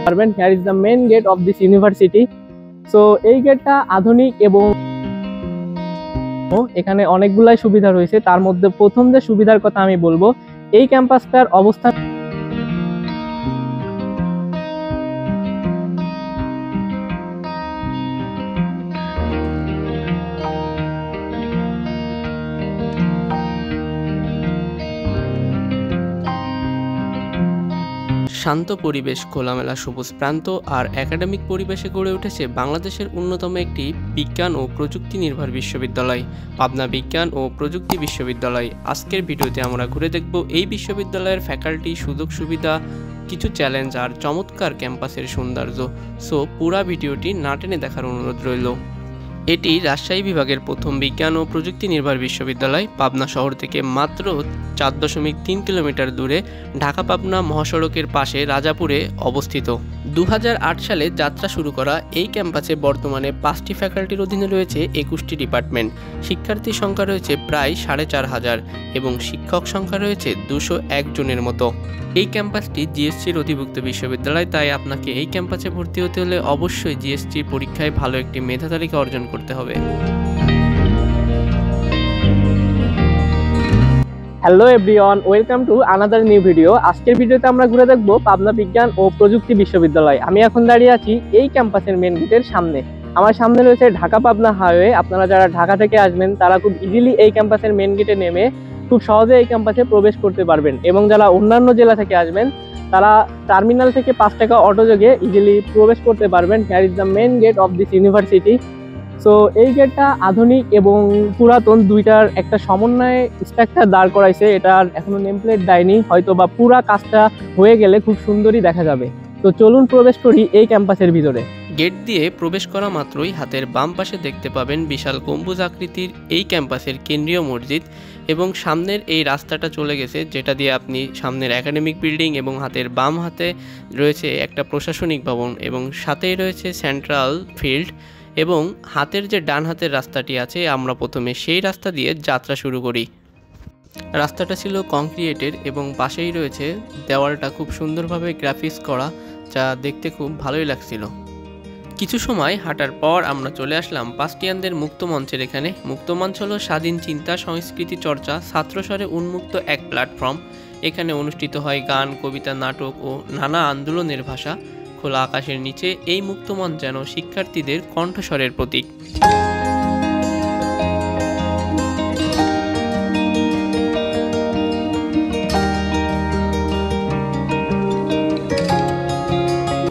পারবেন। Here is the main gate of this university. So এই গেটটা আধুনিক এবং এখানে অনেকগুলাই সুবিধা রয়েছে। তার মধ্যে প্রথম যে সুবিধার কথা আমি বলবো, এই ক্যাম্পাসটার অবস্থান শান্ত পরিবেশ, খোলামেলা সবুজ প্রান্ত আর একাডেমিক পরিবেশে গড়ে উঠেছে বাংলাদেশের অন্যতম একটি বিজ্ঞান ও প্রযুক্তি নির্ভর বিশ্ববিদ্যালয়, পাবনা বিজ্ঞান ও প্রযুক্তি বিশ্ববিদ্যালয়। আজকের ভিডিওতে আমরা ঘুরে দেখব এই বিশ্ববিদ্যালয়ের ফ্যাকাল্টি, সুযোগ সুবিধা, কিছু চ্যালেঞ্জ আর চমৎকার ক্যাম্পাসের সৌন্দর্য। সো পুরা ভিডিওটি না টেনে দেখার অনুরোধ রইল। এটি রাজশাহী বিভাগের প্রথম বিজ্ঞান ও প্রযুক্তি নির্ভর বিশ্ববিদ্যালয়। পাবনা শহর থেকে মাত্র 4.3 কিলোমিটার দূরে ঢাকা পাবনা মহাসড়কের পাশে রাজাপুরে অবস্থিত। 2008 সালে যাত্রা শুরু করা এই ক্যাম্পাসে বর্তমানে 5টি ফ্যাকাল্টির অধীনে রয়েছে 21টি ডিপার্টমেন্ট। শিক্ষার্থীর সংখ্যা রয়েছে প্রায় 4,500 এবং শিক্ষক সংখ্যা রয়েছে 201 জনের মতো। এই ক্যাম্পাসটি জিএসসির অধিভুক্ত বিশ্ববিদ্যালয়, তাই আপনাকে এই ক্যাম্পাসে ভর্তি হতে হলে অবশ্যই জিএসসির পরীক্ষায় ভালো একটি মেধা তালিকা অর্জন করতে হবে। Hello everyone, welcome to another new video. আজকের ভিডিওতে আমরা ঘুরে দেখব পাবনা বিজ্ঞান ও প্রযুক্তি বিশ্ববিদ্যালয়। আমি এখন দাঁড়িয়ে আছি এই ক্যাম্পাসের মেন গেটের সামনে। আমার সামনে রয়েছে ঢাকা পাবনা হাইওয়ে। আপনারা যারা ঢাকা থেকে আসবেন তারা খুব ইজিলি এই ক্যাম্পাসের মেন গেটে নেমে খুব সহজে এই ক্যাম্পাসে প্রবেশ করতে পারবেন, এবং যারা অন্যান্য জেলা থেকে আসবেন তারা টার্মিনাল থেকে 5 টাকা অটো যোগে ইজিলি প্রবেশ করতে পারবেন। Here is the main gate of this university. So এই গেটটা আধুনিক এবং পুরাতন দুইটার একটা সমন্বয়ে স্ট্রাকচার দাঁড় করাইছে। এটার এখনো নেমপ্লেট দেয়নি, হয়তো বা পুরা কাজটা হয়ে গেলে খুব সুন্দরই দেখা যাবে। তো চলুন প্রবেশ করি এই ক্যাম্পাসের ভিতরে। গেট দিয়ে প্রবেশ করা মাত্রই হাতের বাম পাশে দেখতে পাবেন বিশাল গম্বুজ আকৃতির এই ক্যাম্পাসের কেন্দ্রীয় মসজিদ, এবং সামনের এই রাস্তাটা চলে গেছে যেটা দিয়ে আপনি সামনের একাডেমিক বিল্ডিং, এবং হাতের বাম হাতে রয়েছে একটা প্রশাসনিক ভবন, এবং সাথেই রয়েছে সেন্ট্রাল ফিল্ড। এবং হাতের যে ডান হাতের রাস্তাটি আছে, আমরা প্রথমে সেই রাস্তা দিয়ে যাত্রা শুরু করি। রাস্তাটা ছিল কংক্রিটের এবং পাশেই রয়েছে দেওয়ালটা খুব সুন্দরভাবে গ্রাফিক্স করা, যা দেখতে খুব ভালোই লাগছিল। কিছু সময় হাঁটার পর আমরা চলে আসলাম পাস্টিয়ানদের মুক্ত মঞ্চের এখানে। মুক্ত মঞ্চ হলো স্বাধীন চিন্তা, সংস্কৃতি চর্চা, ছাত্রস্বরে উন্মুক্ত এক প্ল্যাটফর্ম। এখানে অনুষ্ঠিত হয় গান, কবিতা, নাটক ও নানা আন্দোলনের ভাষা। খোলা আকাশের নিচে এই মুক্তমঞ্চ যেন শিক্ষার্থীদের কণ্ঠস্বরের প্রতীক।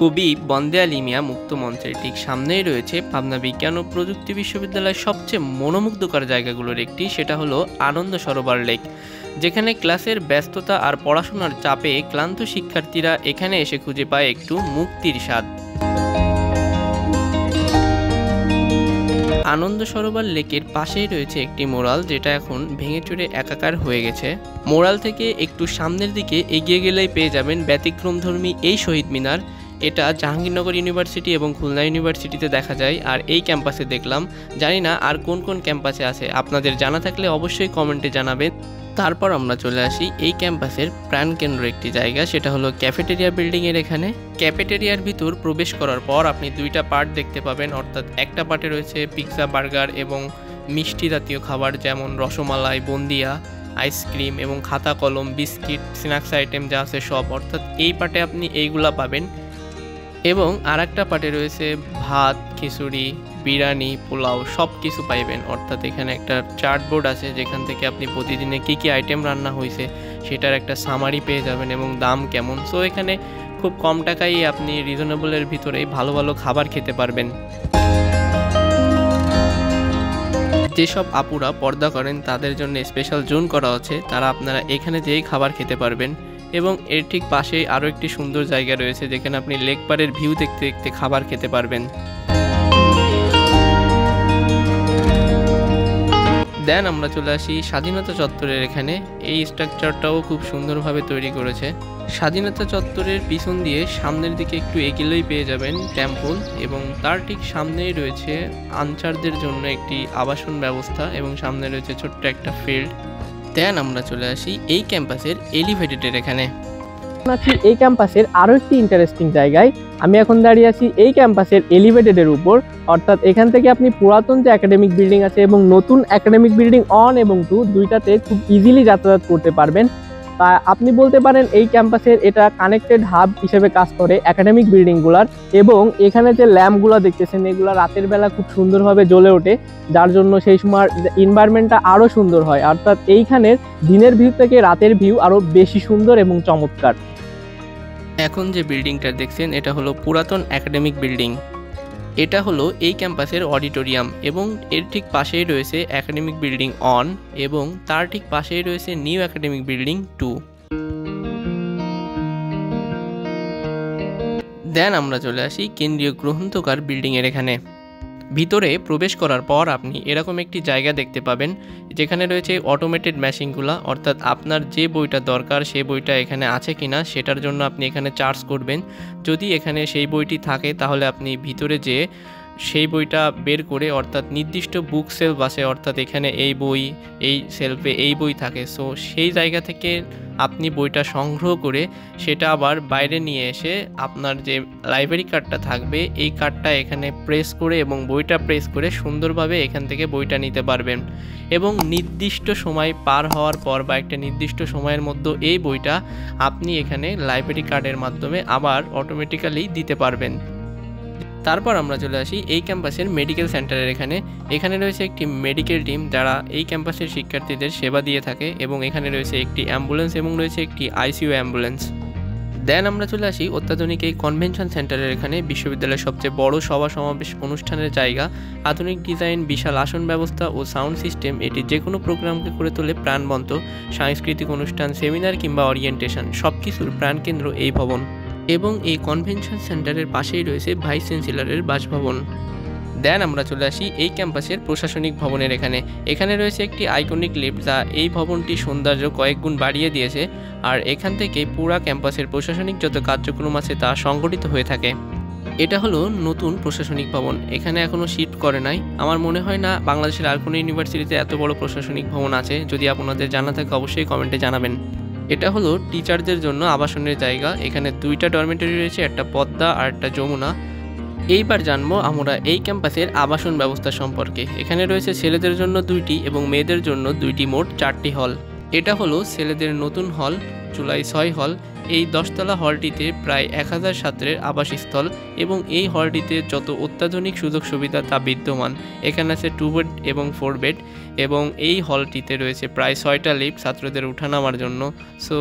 কবি বন্দে আলী মিয়া মুক্ত মঞ্চের ঠিক সামনেই রয়েছে পাবনা বিজ্ঞান ও প্রযুক্তি বিশ্ববিদ্যালয়ের সবচেয়ে মনোমুগ্ধকর জায়গাগুলোর একটি, সেটা হলো আনন্দ সরোবর লেক, যেখানে ক্লাসের ব্যস্ততা আর পড়াশোনার চাপে ক্লান্ত শিক্ষার্থীরা এখানে এসে খুঁজে পায় একটু মুক্তির স্বাদ। আনন্দ সরোবর লেকের পাশেই রয়েছে একটি মোরাল, যেটা এখন ভেঙে চুরে একাকার হয়ে গেছে। মোরাল থেকে একটু সামনের দিকে এগিয়ে গেলেই পেয়ে যাবেন ব্যতিক্রমধর্মী এই শহীদ মিনার। এটা জাহাঙ্গীরনগর ইউনিভার্সিটি এবং খুলনা ইউনিভার্সিটিতে দেখা যায়, আর এই ক্যাম্পাসে দেখলাম। জানি না আর কোন কোন ক্যাম্পাসে আছে, আপনাদের জানা থাকলে অবশ্যই কমেন্টে জানাবেন। তারপর আমরা চলে আসি এই ক্যাম্পাসের প্রাণকেন্দ্র একটি জায়গা, সেটা হলো ক্যাফেটেরিয়া বিল্ডিংয়ের এখানে। ক্যাফেটেরিয়ার ভিতর প্রবেশ করার পর আপনি দুইটা পার্ট দেখতে পাবেন, অর্থাৎ একটা পার্টে রয়েছে পিৎজা, বার্গার এবং মিষ্টি জাতীয় খাবার, যেমন রসমালাই, বুন্দিয়া, আইসক্রিম এবং খাতা কলম, বিস্কিট, স্ন্যাক্স আইটেম যা আছে সব, অর্থাৎ এই পার্টে আপনি এইগুলা পাবেন। এবং আর একটা পার্টে রয়েছে ভাত, খিচুড়ি, বিরিয়ানি, পোলাও, সব কিছু পাইবেন। অর্থাৎ এখানে একটা চার্টবোর্ড আছে যেখান থেকে আপনি প্রতিদিনে কী কী আইটেম রান্না হয়েছে সেটার একটা সামারি পেয়ে যাবেন এবং দাম কেমন। সো এখানে খুব কম টাকায় আপনি রিজনেবলের ভিতরেই ভালো ভালো খাবার খেতে পারবেন। যেসব আপুরা পর্দা করেন তাদের জন্য স্পেশাল জোন করা আছে, তারা আপনারা এখানে যেয়েই খাবার খেতে পারবেন। এবং এর ঠিক পাশেই আরও একটি সুন্দর জায়গা রয়েছে যেখানে আপনি লেক পাড়ের ভিউ দেখতে দেখতে খাবার খেতে পারবেন। দেন আমরা চলে আসি স্বাধীনতা চত্বরের এখানে। এই স্ট্রাকচারটাও খুব সুন্দরভাবে তৈরি করেছে। স্বাধীনতা চত্বরের পিছন দিয়ে সামনের দিকে একটু এগিয়েই পেয়ে যাবেন টেম্পল, এবং তার ঠিক সামনেই রয়েছে আনসারদের জন্য একটি আবাসন ব্যবস্থা, এবং সামনে রয়েছে ছোট্ট একটা ফিল্ড। দেন আমরা চলে আসি এই ক্যাম্পাসের এলিভেটেডের এখানে। আছি এই ক্যাম্পাসের আরো একটি ইন্টারেস্টিং জায়গায়। আমি এখন দাঁড়িয়ে আছি এই ক্যাম্পাসের এলিভেটেডের উপর, অর্থাৎ এখান থেকে আপনি পুরাতন যে একাডেমিক বিল্ডিং আছে এবং নতুন একাডেমিক বিল্ডিং 1 এবং 2 দুইটাতে খুব ইজিলি যাতায়াত করতে পারবেন। তা আপনি বলতে পারেন এই ক্যাম্পাসের এটা কানেক্টেড হাব হিসেবে কাজ করে একাডেমিক বিল্ডিংগুলার। এবং এখানে যে ল্যাম্পগুলো দেখতেছেন এগুলো রাতের বেলা খুব সুন্দরভাবে জ্বলে ওঠে, যার জন্য সেই সময় এনভায়রনমেন্টটা আরও সুন্দর হয়। অর্থাৎ এইখানের দিনের ভিউ থেকে রাতের ভিউ আরও বেশি সুন্দর এবং চমৎকার। এখন যে বিল্ডিংটা দেখছেন এটা হলো পুরাতন একাডেমিক বিল্ডিং। এটা হলো এই ক্যাম্পাসের অডিটোরিয়াম এবং এর ঠিক পাশেই রয়েছে একাডেমিক বিল্ডিং 1 এবং তার ঠিক পাশেই রয়েছে নিউ একাডেমিক বিল্ডিং 2। দেন আমরা চলে আসি কেন্দ্রীয় গ্রন্থাগার বিল্ডিংয়ের এখানে। ভিতরে প্রবেশ করার পর আপনি এরকম একটি জায়গা দেখতে পাবেন যেখানে রয়েছে অটোমেটেড মেশিনগুলো, অর্থাৎ আপনার যে বইটা দরকার সেই বইটা এখানে আছে কিনা সেটার জন্য আপনি এখানে চার্জ করবেন। যদি এখানে সেই বইটি থাকে তাহলে আপনি ভিতরে যেয়ে সেই বইটা বের করে, অর্থাৎ নির্দিষ্ট বুক সেলফ আছে, অর্থাৎ এখানে এই বই এই সেলফে এই বই থাকে, সো সেই জায়গা থেকে আপনি বইটা সংগ্রহ করে সেটা আবার বাইরে নিয়ে এসে আপনার যে লাইব্রেরি কার্ডটা থাকবে এই কার্ডটা এখানে প্রেস করে এবং বইটা প্রেস করে সুন্দরভাবে এখান থেকে বইটা নিতে পারবেন। এবং নির্দিষ্ট সময় পার হওয়ার পর বা একটা নির্দিষ্ট সময়ের মধ্যে এই বইটা আপনি এখানে লাইব্রেরি কার্ডের মাধ্যমে আবার অটোমেটিক্যালি দিতে পারবেন। তারপর আমরা চলে আসি এই ক্যাম্পাসের মেডিকেল সেন্টারের এখানে রয়েছে একটি মেডিকেল টিম যারা এই ক্যাম্পাসের শিক্ষার্থীদের সেবা দিয়ে থাকে এবং এখানে রয়েছে একটি অ্যাম্বুলেন্স এবং রয়েছে একটি আইসিইউ অ্যাম্বুলেন্স। দেন আমরা চলে আসি অত্যাধুনিক এই কনভেনশন সেন্টারের এখানে, বিশ্ববিদ্যালয়ের সবচেয়ে বড় সভা সমাবেশ অনুষ্ঠানের জায়গা। আধুনিক ডিজাইন, বিশাল আসন ব্যবস্থা ও সাউন্ড সিস্টেম এটি যে কোনো প্রোগ্রামকে করে তোলে প্রাণবন্ত। সাংস্কৃতিক অনুষ্ঠান, সেমিনার কিংবা অরিয়েন্টেশন সব কিছুর প্রাণকেন্দ্র এই ভবন। এবং এই কনভেনশন সেন্টারের পাশেই রয়েছে ভাইস চ্যান্সেলরের বাসভবন। দেন আমরা চলে আসি এই ক্যাম্পাসের প্রশাসনিক ভবনের এখানে রয়েছে একটি আইকনিক লিফট যা এই ভবনটি সৌন্দর্য কয়েক গুণ বাড়িয়ে দিয়েছে। আর এখান থেকে পুরা ক্যাম্পাসের প্রশাসনিক যত কার্যক্রম আছে তা সংগঠিত হয়ে থাকে। এটা হলো নতুন প্রশাসনিক ভবন, এখানে এখনও শিফট করে নাই। আমার মনে হয় না বাংলাদেশের আর কোনো ইউনিভার্সিটিতে এত বড় প্রশাসনিক ভবন আছে। যদি আপনাদের জানা থাকে অবশ্যই কমেন্টে জানাবেন। এটা হলো টিচারদের জন্য আবাসনের জায়গা। এখানে 2টা ডরমেটরি রয়েছে, একটা পদ্মা আর একটা যমুনা। এইবার জানবো আমরা এই ক্যাম্পাসের আবাসন ব্যবস্থা সম্পর্কে। এখানে রয়েছে ছেলেদের জন্য 2টি এবং মেয়েদের জন্য 2টি, মোট 4টি হল। এটা হলো ছেলেদের নতুন হল, জুলাই 6 হল। এই 10তলা হলটিতে প্রায় 1000 ছাত্রের আবাসস্থল এবং এই হলটিতে যত অত্যাধুনিক সুযোগ সুবিধা তা বিদ্যমান। এখানে আছে 2 বেড এবং 4 বেড এবং এই হলটিতে রয়েছে প্রায় 6টা লিফট ছাত্রদের উঠানামার জন্য। সো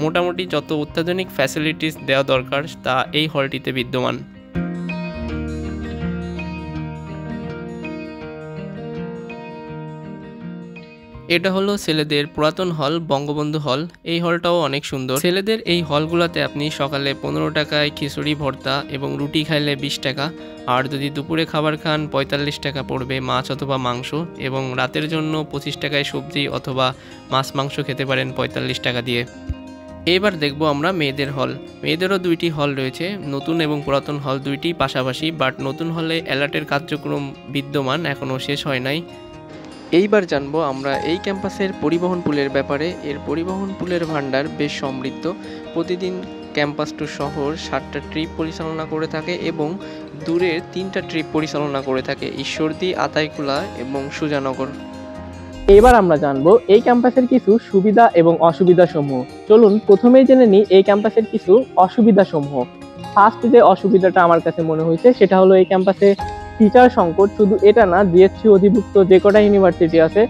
মোটামুটি যত অত্যাধুনিক ফ্যাসিলিটিস দেওয়া দরকার তা এই হলটিতে বিদ্যমান। এটা হলো ছেলেদের পুরাতন হল, বঙ্গবন্ধু হল। এই হলটাও অনেক সুন্দর। ছেলেদের এই হলগুলোতে আপনি সকালে 15 টাকায় খিচুড়ি ভর্তা এবং রুটি খাইলে 20 টাকা, আর যদি দুপুরে খাবার খান 45 টাকা পড়বে মাছ অথবা মাংস, এবং রাতের জন্য 25 টাকায় সবজি অথবা মাছ মাংস খেতে পারেন 45 টাকা দিয়ে। এবার দেখব আমরা মেয়েদের হল। মেয়েদেরও 2টি হল রয়েছে, নতুন এবং পুরাতন হল 2টি পাশাপাশি, বাট নতুন হলে অ্যালার্টের কার্যক্রম বিদ্যমান, এখনও শেষ হয় নাই। এইবার জানবো আমরা এই ক্যাম্পাসের পরিবহন পুলের ব্যাপারে। এর পরিবহন পুলের ভান্ডার বেশ সমৃদ্ধ। প্রতিদিন ক্যাম্পাস টু শহর 7টা ট্রিপ পরিচালনা করে থাকে এবং দূরের 3টা ট্রিপ পরিচালনা করে থাকে, ঈশ্বরদী, আতাইকুলা এবং সুজানগর। এবার আমরা জানবো এই ক্যাম্পাসের কিছু সুবিধা এবং অসুবিধা সমূহ। চলুন প্রথমেই জেনে নিই এই ক্যাম্পাসের কিছু অসুবিধা সমূহ। ফার্স্ট যে অসুবিধাটা আমার কাছে মনে হয়েছে সেটা হলো এই ক্যাম্পাসে টিচার সংকট। শুধু এটা না, জিএসসি অধিভুক্ত যে কটা ইউনিভার্সিটি আছে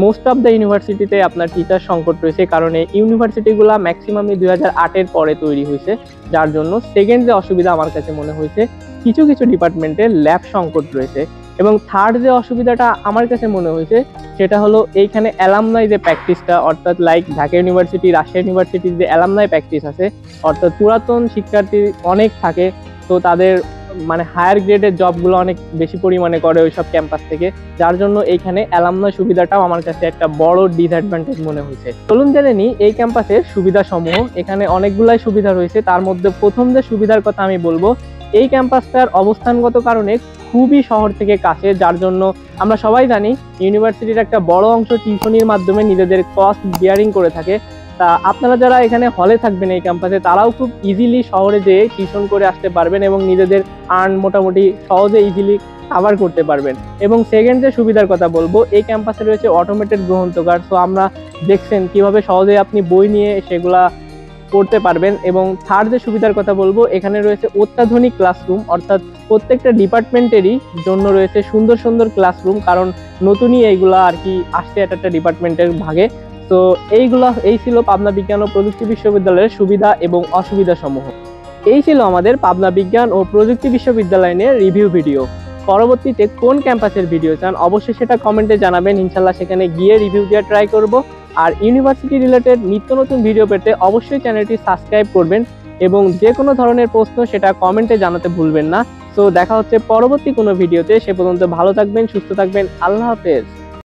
মোস্ট অফ দ্য ইউনিভার্সিটিতে আপনার টিচার সংকট রয়েছে, কারণ এই ইউনিভার্সিটিগুলো ম্যাক্সিমামই 2008-এর পরে তৈরি হয়েছে, যার জন্য সেকেন্ড যে অসুবিধা আমার কাছে মনে হয়েছে কিছু কিছু ডিপার্টমেন্টে ল্যাব সংকট রয়েছে। এবং থার্ড যে অসুবিধাটা আমার কাছে মনে হয়েছে সেটা হলো এইখানে অ্যালামনাই যে প্র্যাকটিসটা, অর্থাৎ লাইক ঢাকা ইউনিভার্সিটি, রাজশাহী ইউনিভার্সিটির যে অ্যালামনাই প্র্যাকটিস আছে, অর্থাৎ পুরাতন শিক্ষার্থী অনেক থাকে, তো তাদের মানে হায়ার গ্রেডের জবগুলো অনেক বেশি পরিমাণে করে ওইসব ক্যাম্পাস থেকে, যার জন্য এইখানে অ্যালামনাই সুবিধাটাও আমার কাছে একটা বড় ডিসঅ্যাডভান্টেজ মনে হয়েছে। চলুন জেনে নিই এই ক্যাম্পাসের সুবিধা সমূহ। এখানে অনেকগুলাই সুবিধা রয়েছে, তার মধ্যে প্রথম যে সুবিধার কথা আমি বলবো, এই ক্যাম্পাসটার অবস্থানগত কারণে খুবই শহর থেকে কাছে, যার জন্য আমরা সবাই জানি ইউনিভার্সিটির একটা বড় অংশ টিউশনির মাধ্যমে নিজেদের কস্ট বিয়ারিং করে থাকে। তা আপনারা যারা এখানে হলে থাকবেন এই ক্যাম্পাসে, তারাও খুব ইজিলি শহরে যেয়ে টিউশন করে আসতে পারবেন এবং নিজেদের আর্ন মোটামুটি সহজে ইজিলি কাভার করতে পারবেন। এবং সেকেন্ড যে সুবিধার কথা বলবো, এই ক্যাম্পাসে রয়েছে অটোমেটেড গ্রন্থাগার। সো আমরা দেখছেন কিভাবে সহজে আপনি বই নিয়ে সেগুলা পড়তে পারবেন। এবং থার্ড যে সুবিধার কথা বলবো, এখানে রয়েছে অত্যাধুনিক ক্লাসরুম, অর্থাৎ প্রত্যেকটা ডিপার্টমেন্টেরই জন্য রয়েছে সুন্দর সুন্দর ক্লাসরুম, কারণ নতুনই এইগুলা আর কি আসছে একটা ডিপার্টমেন্টের ভাগে। তো এই ছিল পাবনা বিজ্ঞান ও প্রযুক্তি বিশ্ববিদ্যালয়ের সুবিধা এবং অসুবিধা সমূহ। এই ছিল আমাদের পাবনা বিজ্ঞান ও প্রযুক্তি বিশ্ববিদ্যালয় নিয়ে রিভিউ ভিডিও। পরবর্তীতে কোন ক্যাম্পাসের ভিডিও চান অবশ্যই সেটা কমেন্টে জানাবেন, ইনশাল্লাহ সেখানে গিয়ে রিভিউ দেওয়ার ট্রাই করব। আর ইউনিভার্সিটি রিলেটেড নিত্য নতুন ভিডিও পেতে অবশ্যই চ্যানেলটি সাবস্ক্রাইব করবেন এবং যে কোনো ধরনের প্রশ্ন সেটা কমেন্টে জানাতে ভুলবেন না। তো দেখা হচ্ছে পরবর্তী কোনো ভিডিওতে, সে পর্যন্ত ভালো থাকবেন, সুস্থ থাকবেন, আল্লাহ হাফেজ।